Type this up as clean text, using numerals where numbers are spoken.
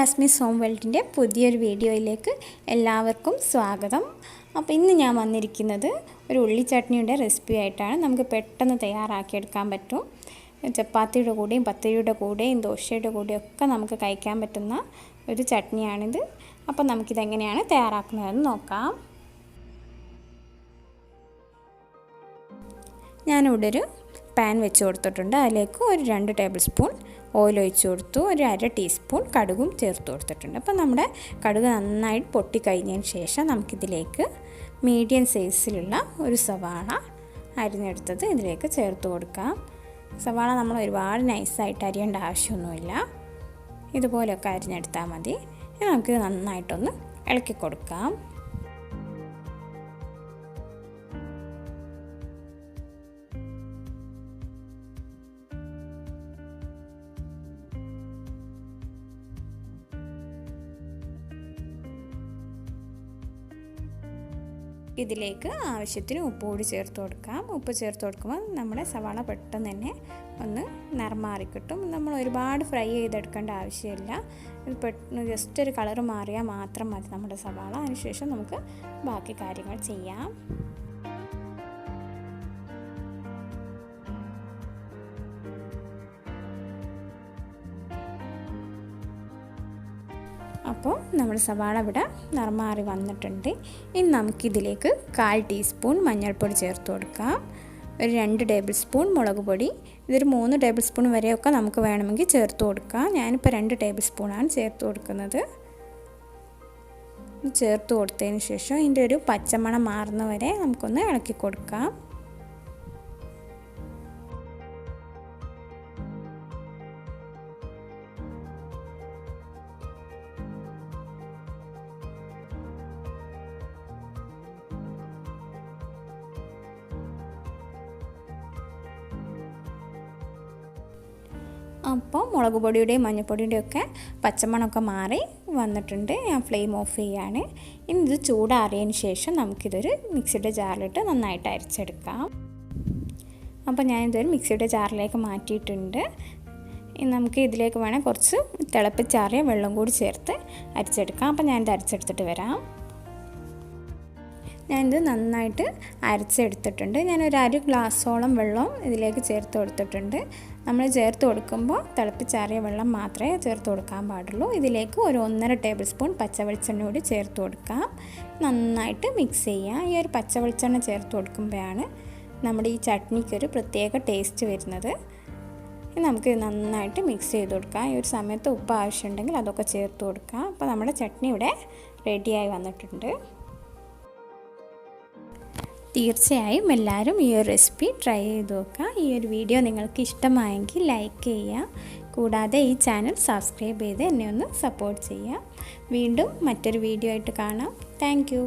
ജാസ്മിസ് home വേൾഡിൻ്റെ പുതിയൊരു വീഡിയോയിലേക്ക് എല്ലാവർക്കും സ്വാഗതം. അപ്പോൾ ഇന്ന് ഞാൻ വന്നിരിക്കുന്നത് ഒരു ഉള്ളി ചട്നിയുടെ റെസിപ്പി ആയിട്ടാണ്. നമുക്ക് പെട്ടെന്ന് തയ്യാറാക്കിയെടുക്കാൻ പറ്റും. ചപ്പാത്തിയുടെ കൂടെയും പത്തിരിയുടെ കൂടെയും ദോശയുടെ കൂടെയും ഒക്കെ നമുക്ക് കഴിക്കാൻ പറ്റുന്ന ഒരു ചട്നിയാണിത്. അപ്പോൾ നമുക്കിതെങ്ങനെയാണ് തയ്യാറാക്കുന്നതെന്ന് നോക്കാം. ഞാനിവിടെ ഒരു പാൻ വെച്ച് കൊടുത്തിട്ടുണ്ട്. അതിലേക്ക് ഒരു 2 ടേബിൾ സ്പൂൺ ഓയിൽ ഒഴിച്ച് കൊടുത്തു. ഒരു 1/2 ടീസ്പൂൺ കടുകും ചേർത്ത് കൊടുത്തിട്ടുണ്ട്. അപ്പോൾ നമ്മുടെ കടുക് നന്നായിട്ട് പൊട്ടിക്കഴിഞ്ഞതിന് ശേഷം നമുക്കിതിലേക്ക് മീഡിയം സൈസിലുള്ള ഒരു സവാള അരിഞ്ഞെടുത്തത് ഇതിലേക്ക് ചേർത്ത് കൊടുക്കാം. സവാള നമ്മൾ ഒരുപാട് നൈസായിട്ട് അരിയേണ്ട ആവശ്യമൊന്നുമില്ല. ഇതുപോലെയൊക്കെ അരിഞ്ഞെടുത്താൽ മതി. നമുക്കിത് നന്നായിട്ടൊന്ന് ഇളക്കി കൊടുക്കാം. ഇതിലേക്ക് ആവശ്യത്തിന് ഉപ്പ് കൂടി ചേർത്ത് കൊടുക്കാം. ഉപ്പ് ചേർത്ത് കൊടുക്കുമ്പോൾ നമ്മുടെ സവാള പെട്ടെന്ന് തന്നെ ഒന്ന് നിറമാറി കിട്ടും. നമ്മൾ ഒരുപാട് ഫ്രൈ ചെയ്തെടുക്കേണ്ട ആവശ്യമില്ല. ഇത് പെട്ടെന്ന് ജസ്റ്റ് ഒരു കളറ് മാറിയാൽ മാത്രം മതി നമ്മുടെ സവാള. അതിനുശേഷം നമുക്ക് ബാക്കി കാര്യങ്ങൾ ചെയ്യാം. അപ്പോൾ നമ്മുടെ സവാള ഇവിടെ നിറമാറി വന്നിട്ടുണ്ട്. ഇനി നമുക്കിതിലേക്ക് 1/4 ടീസ്പൂൺ മഞ്ഞൾപ്പൊടി ചേർത്ത് കൊടുക്കാം. ഒരു 2 ടേബിൾ സ്പൂൺ മുളക് പൊടി. ഇതൊരു 3 ടേബിൾ സ്പൂൺ വരെയൊക്കെ നമുക്ക് വേണമെങ്കിൽ ചേർത്ത് കൊടുക്കാം. ഞാനിപ്പോൾ 2 ടേബിൾ സ്പൂണാണ് ചേർത്ത് കൊടുക്കുന്നത്. ചേർത്ത് കൊടുത്തതിന് ശേഷം ഇതിൻ്റെ ഒരു പച്ചമണം മാറുന്ന വരെ നമുക്കൊന്ന് ഇളക്കി കൊടുക്കാം. അപ്പോൾ മുളക് പൊടിയുടെയും മഞ്ഞൾപ്പൊടിയുടെയും ഒക്കെ പച്ചമണമൊക്കെ മാറി വന്നിട്ടുണ്ട്. ഞാൻ ഫ്ലെയിം ഓഫ് ചെയ്യാണ്. ഇനി ഇത് ചൂടാറിയതിന് ശേഷം നമുക്കിതൊരു മിക്സിയുടെ ജാറിലിട്ട് നന്നായിട്ട് അരച്ചെടുക്കാം. അപ്പോൾ ഞാനിതൊരു മിക്സിയുടെ ജാറിലേക്ക് മാറ്റിയിട്ടുണ്ട്. ഇനി നമുക്ക് ഇതിലേക്ക് വേണേൽ കുറച്ച് തിളപ്പിച്ചാറിയ വെള്ളം കൂടി ചേർത്ത് അരച്ചെടുക്കാം. അപ്പോൾ ഞാനിത് അരച്ചെടുത്തിട്ട് വരാം. ഞാനിത് നന്നായിട്ട് അരച്ചെടുത്തിട്ടുണ്ട്. ഞാനൊരു 1/2 ഗ്ലാസ്സോളം വെള്ളം ഇതിലേക്ക് ചേർത്ത് കൊടുത്തിട്ടുണ്ട്. നമ്മൾ ചേർത്ത് കൊടുക്കുമ്പോൾ തിളപ്പിച്ചാറിയ വെള്ളം മാത്രമേ ചേർത്ത് കൊടുക്കാൻ പാടുള്ളൂ. ഇതിലേക്ക് ഒരു 1.5 ടേബിൾ സ്പൂൺ പച്ചവെളിച്ചെണ്ണ കൂടി ചേർത്ത് കൊടുക്കാം. നന്നായിട്ട് മിക്സ് ചെയ്യാം. ഈ ഒരു പച്ചവെളിച്ചെണ്ണ ചേർത്ത് കൊടുക്കുമ്പോഴാണ് നമ്മുടെ ഈ ചട്നിക്കൊരു പ്രത്യേക ടേസ്റ്റ് വരുന്നത്. നമുക്ക് നന്നായിട്ട് മിക്സ് ചെയ്ത് കൊടുക്കാം. ഈ ഒരു സമയത്ത് ഉപ്പ് ആവശ്യമുണ്ടെങ്കിൽ അതൊക്കെ ചേർത്ത് കൊടുക്കാം. അപ്പോൾ നമ്മുടെ ചട്നി ഇവിടെ റെഡിയായി വന്നിട്ടുണ്ട്. തീർച്ചയായും എല്ലാവരും ഈ ഒരു റെസിപ്പി ട്രൈ ചെയ്ത് നോക്കുക. ഈ ഒരു വീഡിയോ നിങ്ങൾക്ക് ഇഷ്ടമായെങ്കിൽ ലൈക്ക് ചെയ്യുക. കൂടാതെ ഈ ചാനൽ സബ്സ്ക്രൈബ് ചെയ്ത് എന്നെ ഒന്ന് സപ്പോർട്ട് ചെയ്യുക. വീണ്ടും മറ്റൊരു വീഡിയോ ആയിട്ട് കാണാം. താങ്ക്